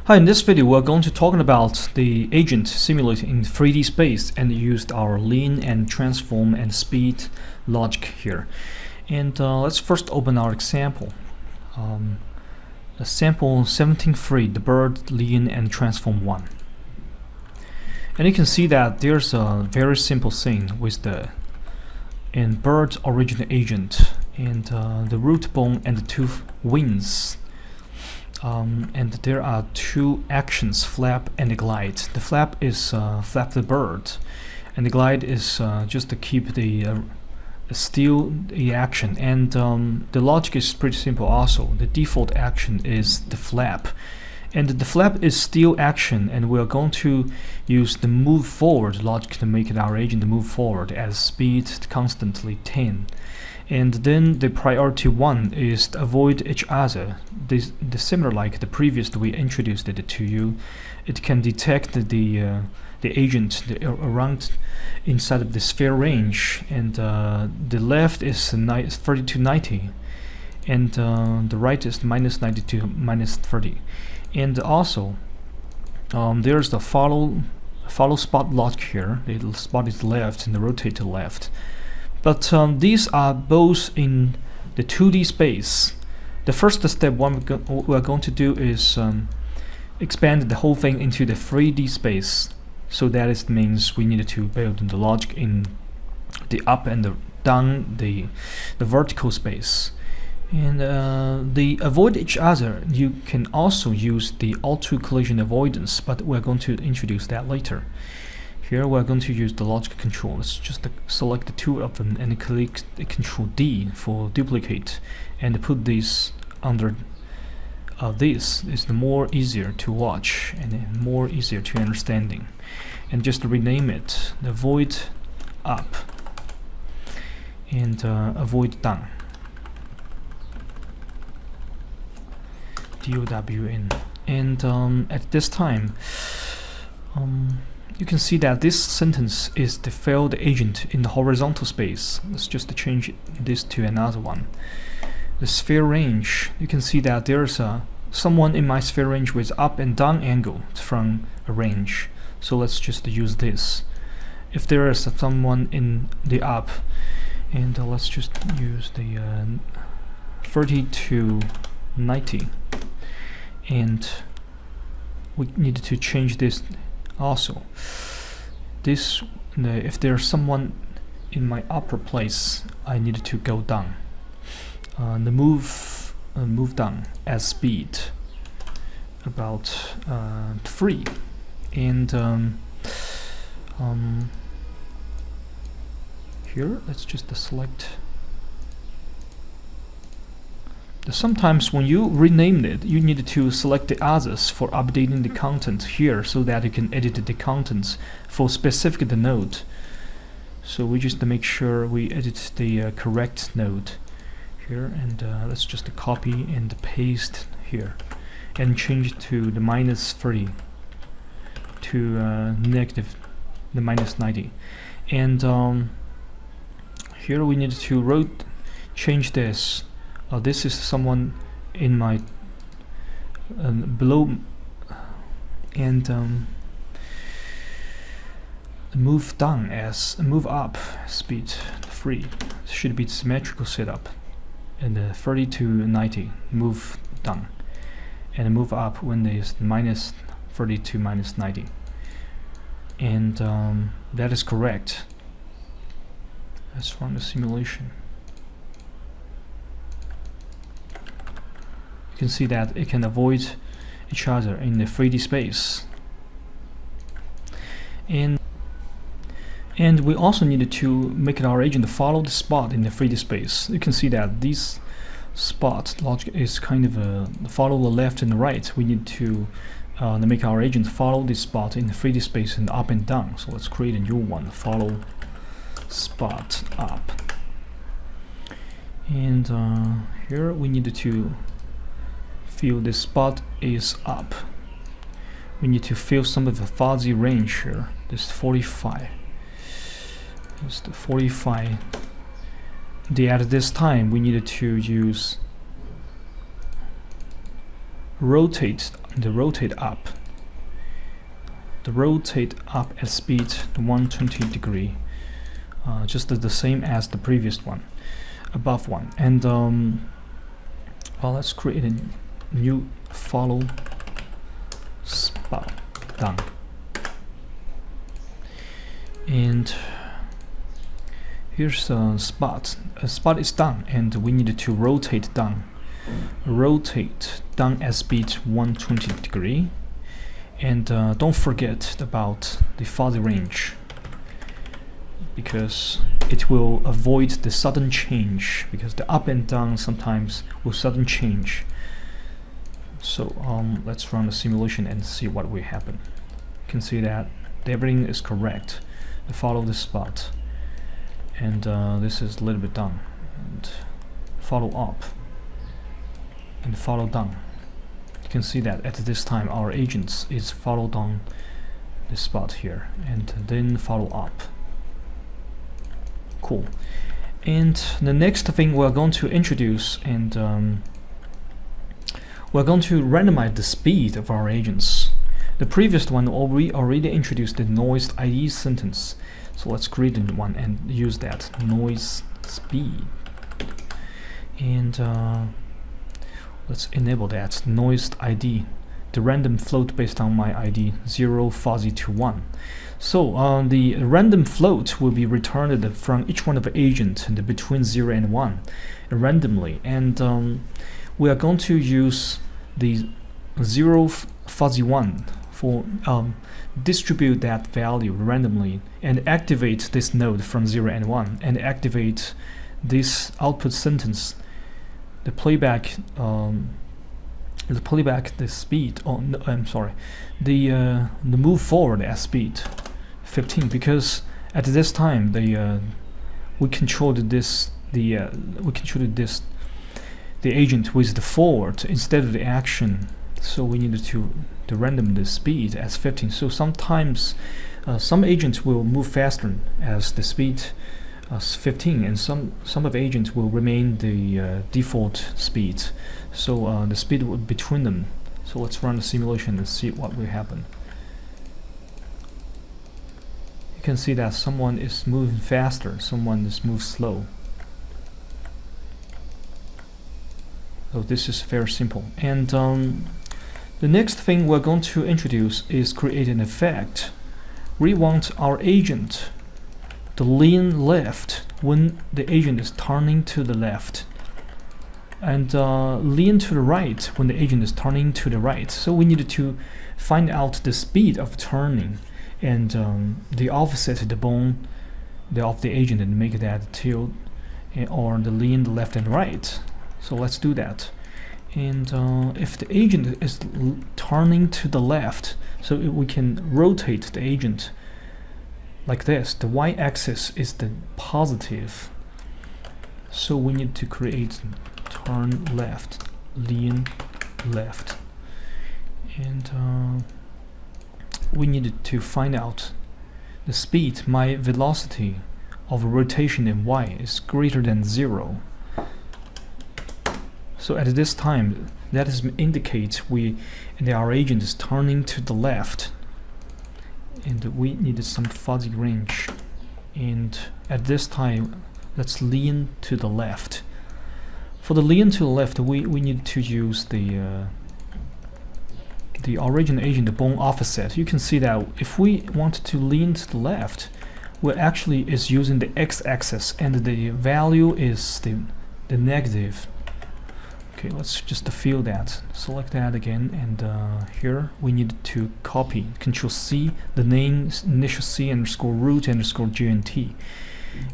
Hi, in this video we're going to talk about the agent simulated in 3D space and used our lean and transform and speed logic here. And let's first open our example. Sample 17.3, the bird, lean and transform 1. And you can see that there's a very simple thing with the bird original agent and the root bone and the two wings. And there are two actions, flap and glide. The flap is flap the bird, and the glide is just to keep the steal the action. And the logic is pretty simple also. The default action is the flap, and the flap is steal action, and we're going to use the move forward logic to make our agent move forward at speed constantly 10. And then the priority 1 is to avoid each other. The similar like the previous we introduced it to you. It can detect the agent around inside of the sphere range, and the left is 30 to 90, and the right is minus 90 to minus 30. And also there's the follow spot logic here. The spot is left and the rotate to left. But these are both in the 2D space. The first step we're going to do is expand the whole thing into the 3D space. So that means we need to build the logic in the up and the down, the vertical space. And the avoid each other, you can also use the auto collision avoidance, but we're going to introduce that later. Here we're going to use the logic control. Let's just select the two of them and click the Control D for duplicate, and put this under this. Is the more easier to watch and more easier to understanding. And just rename it the avoid up and avoid down. DOWN. And at this time, you can see that this sentence is the failed agent in the horizontal space. Let's just change this to another one. The sphere range, you can see that there's someone in my sphere range with up and down angle from a range. So let's just use this. If there is someone in the up, and let's just use the 30 to 90. And we need to change this also. This if there's someone in my upper place, I need to go down. The move down as speed about 3. And here let's just select. Sometimes when you rename it, you need to select the others for updating the content here, so that you can edit the contents for specific node. So we just make sure we edit the correct node here, and let's just copy and paste here and change it to the minus 30 to negative the minus 90. And here we need to change this. This is someone in my below, and move down as move up speed 3. Should be symmetrical setup, and 30 to 90 move down, and move up when there is minus 30 to minus 90. And that is correct. Let's run the simulation. You can see that it can avoid each other in the 3D space. And we also needed to make our agent follow the spot in the 3D space. You can see that this spot logic is kind of follow the left and the right. We need to make our agent follow this spot in the 3D space and up and down. So let's create a new one, follow spot up. And here we needed to feel this spot is up. We need to fill some of the fuzzy range here. This 45. It's the 45. At this time we needed to use rotate and the rotate up. The rotate up at speed 120 degree, just the same as the previous one, above one. And well, let's create a new follow spot done. And here's a spot. A spot is done, and we need to rotate down. Rotate down at speed 120 degree. And don't forget about the fuzzy range, because it will avoid the sudden change, because the up and down sometimes will sudden change. So let's run the simulation and see what will happen. You can see that everything is correct. Follow this spot, and this is a little bit down, and follow up and follow down. You can see that at this time our agent is follow down the spot here, and then follow up. Cool. And the next thing we're going to introduce, and we're going to randomize the speed of our agents. The previous one we already introduced the noise ID sentence, so let's create a one and use that noise speed. And let's enable that noise ID, the random float based on my ID 0 fuzzy to 1. So the random float will be returned from each one of the agent and between 0 and 1 randomly, and we are going to use the 0 fuzzy 1 for distribute that value randomly and activate this node from 0 and 1 and activate this output sentence, the playback the speed, oh no, I'm sorry, the move forward at speed 15, because at this time we controlled this the agent with the forward instead of the action, so we needed to random the speed as 15. So sometimes some agents will move faster as the speed 15, and some of the agents will remain the default speed. So the speed will be between them. So let's run the simulation and see what will happen. You can see that someone is moving faster, someone is moving slow. So this is very simple. And the next thing we're going to introduce is create an effect. We want our agent to lean left when the agent is turning to the left, and lean to the right when the agent is turning to the right. So we needed to find out the speed of turning and the offset the bone of the agent and make that tilt or the lean left and right. So let's do that. And if the agent is turning to the left, so we can rotate the agent like this. The y-axis is the positive, so we need to create turn left, lean left, and we needed to find out the speed. My velocity of rotation in y is greater than 0. So at this time, that is indicate our agent is turning to the left, and we needed some fuzzy range. And at this time, let's lean to the left. For the lean to the left, we need to use the original agent, the bone offset. You can see that if we want to lean to the left, we actually is using the x-axis, and the value is the negative. Okay, let's just fill that. Select that again, and here we need to copy. Control C, the name initial C underscore root underscore GNT,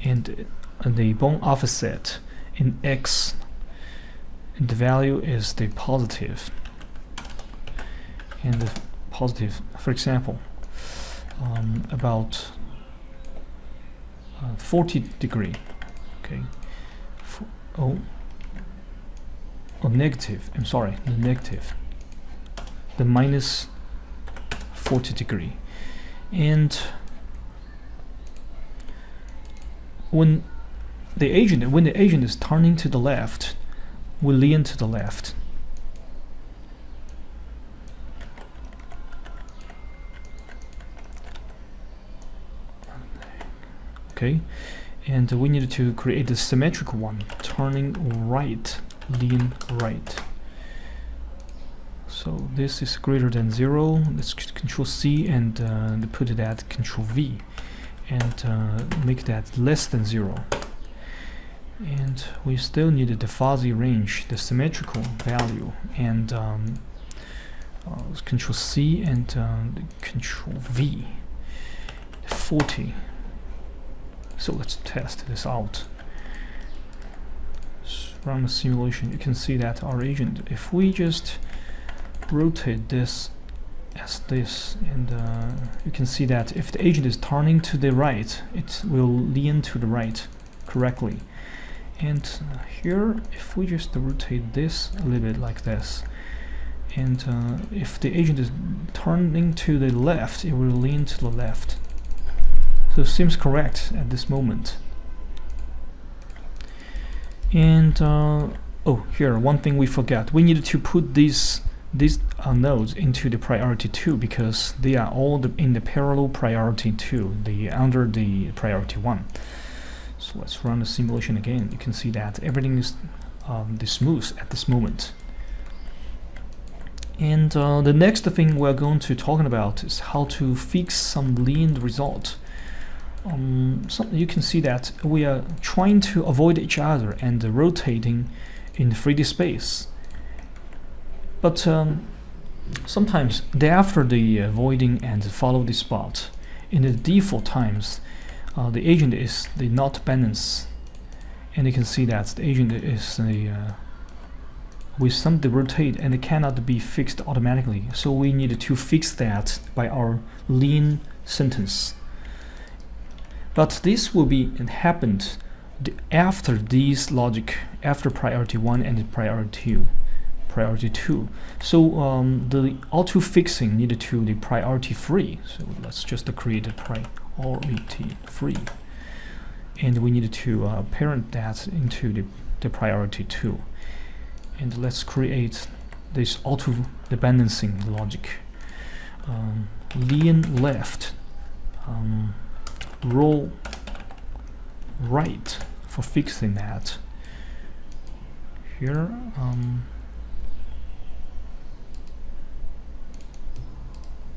and the bone offset in X, and the value is the positive. And the positive, for example, about 40 degree. Okay, negative, I'm sorry, the negative, the minus 40 degree. And when the agent is turning to the left, we lean to the left. okay? And we need to create a symmetrical one, turning right, lean right. So this is greater than 0. Let's Control C and put it at Control V, and make that less than 0. And we still need the fuzzy range, the symmetrical value, and Control C and Control V, 40. So let's test this out. Let's run the simulation. You can see that our agent, if we just rotate this as this, and you can see that if the agent is turning to the right, it will lean to the right correctly. And here, if we just rotate this a little bit like this, and if the agent is turning to the left, it will lean to the left. So it seems correct at this moment. And oh, here, one thing we forgot. We needed to put these nodes into the priority 2, because they are all in the parallel priority 2, under the priority 1. So let's run the simulation again. You can see that everything is smooth at this moment. And the next thing we're going to talk about is how to fix some lean result. You can see that we are trying to avoid each other and rotating in the 3D space. But sometimes after the avoiding and follow the spot, in the default times, the agent is the not balance, and you can see that the agent is with some rotate, and it cannot be fixed automatically. So we need to fix that by our lean sentence. But this will be happened after these logic, after priority 1 and priority 2. So the auto fixing needed to the priority 3. So let's just create a priority 3, and we needed to parent that into the priority 2. And let's create this auto dependencing logic. Lean left, roll right for fixing that. Here,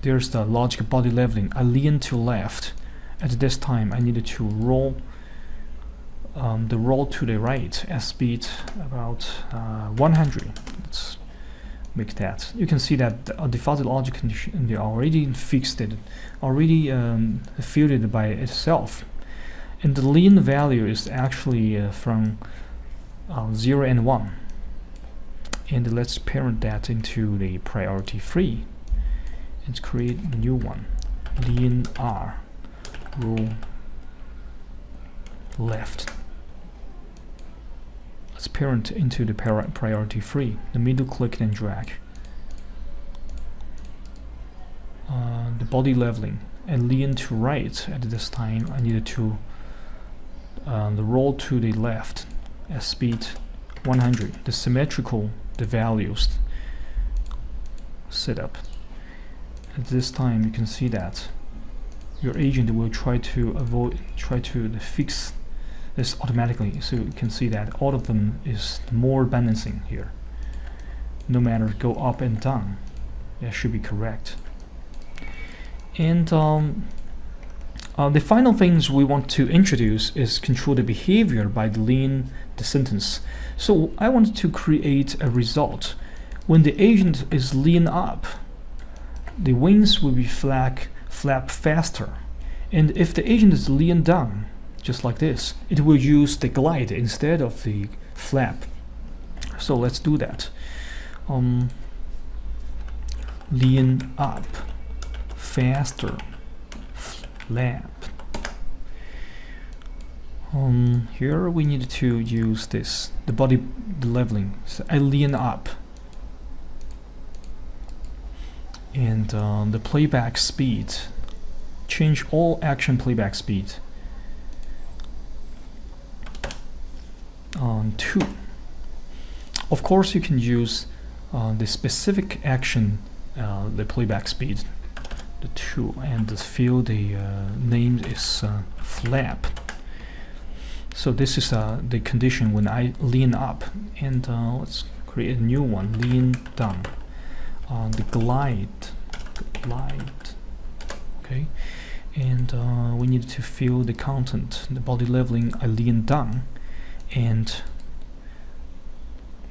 there's the logic body leveling. I lean to left. At this time, I needed to roll the roll to the right at speed about 100. Let's make that. You can see that the fuzzy logic condition, they already fixed it, already filled it by itself. And the lean value is actually from 0 and 1. And let's parent that into the priority 3 and create a new one. Lean R, roll left. Let's parent into the priority 3, the middle click and drag. The body leveling and lean to right. At this time, I needed to the roll to the left at speed 100. The symmetrical, the values set up. At this time, you can see that your agent will try to fix this automatically. So you can see that all of them is more balancing here. No matter go up and down, that should be correct. And the final things we want to introduce is control the behavior by the lean the sentence. So I want to create a result. When the agent is lean up, the wings will be flap faster. And if the agent is lean down, just like this, it will use the glide instead of the flap. So let's do that. Lean up, faster, flap. Here we need to use this, the body leveling. So I lean up, and the playback speed, change all action playback speed on 2. Of course, you can use the specific action, the playback speed, the 2, and the field the name is flap. So this is the condition when I lean up, and let's create a new one, lean down. The glide, okay, and we need to fill the content, the body leveling. I lean down, and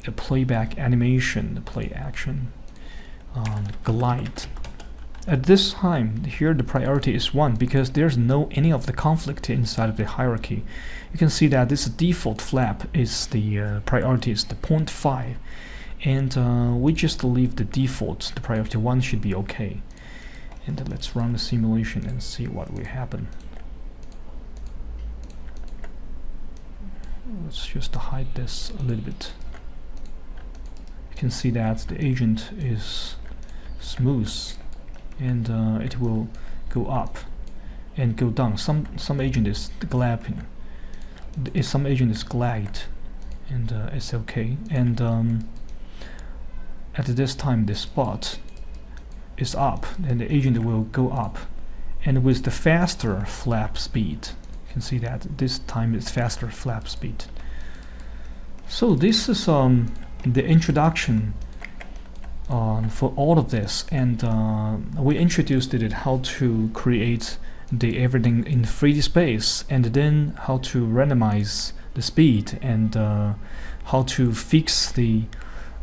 the playback animation, the play action, glide. At this time, here the priority is 1 because there's no any of the conflict inside of the hierarchy. You can see that this default flap is the priority is the 0.5, and we just leave the default. The priority 1 should be okay. And let's run the simulation and see what will happen. Let's just hide this a little bit. You can see that the agent is smooth, and it will go up and go down. Some agent is glapping, some agent is glide, and it's okay. And at this time the spot is up, and the agent will go up, and with the faster flap speed, you can see that this time it's faster flap speed. So this is the introduction for all of this, and we introduced it how to create the everything in 3D space, and then how to randomize the speed, and how to fix the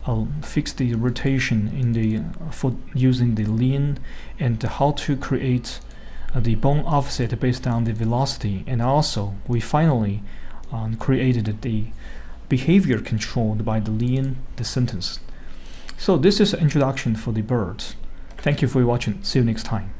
rotation in the for using the lean, and how to create the bone offset based on the velocity, and also we finally created the behavior controlled by the lean descendants. So this is an introduction for the birds. Thank you for watching. See you next time.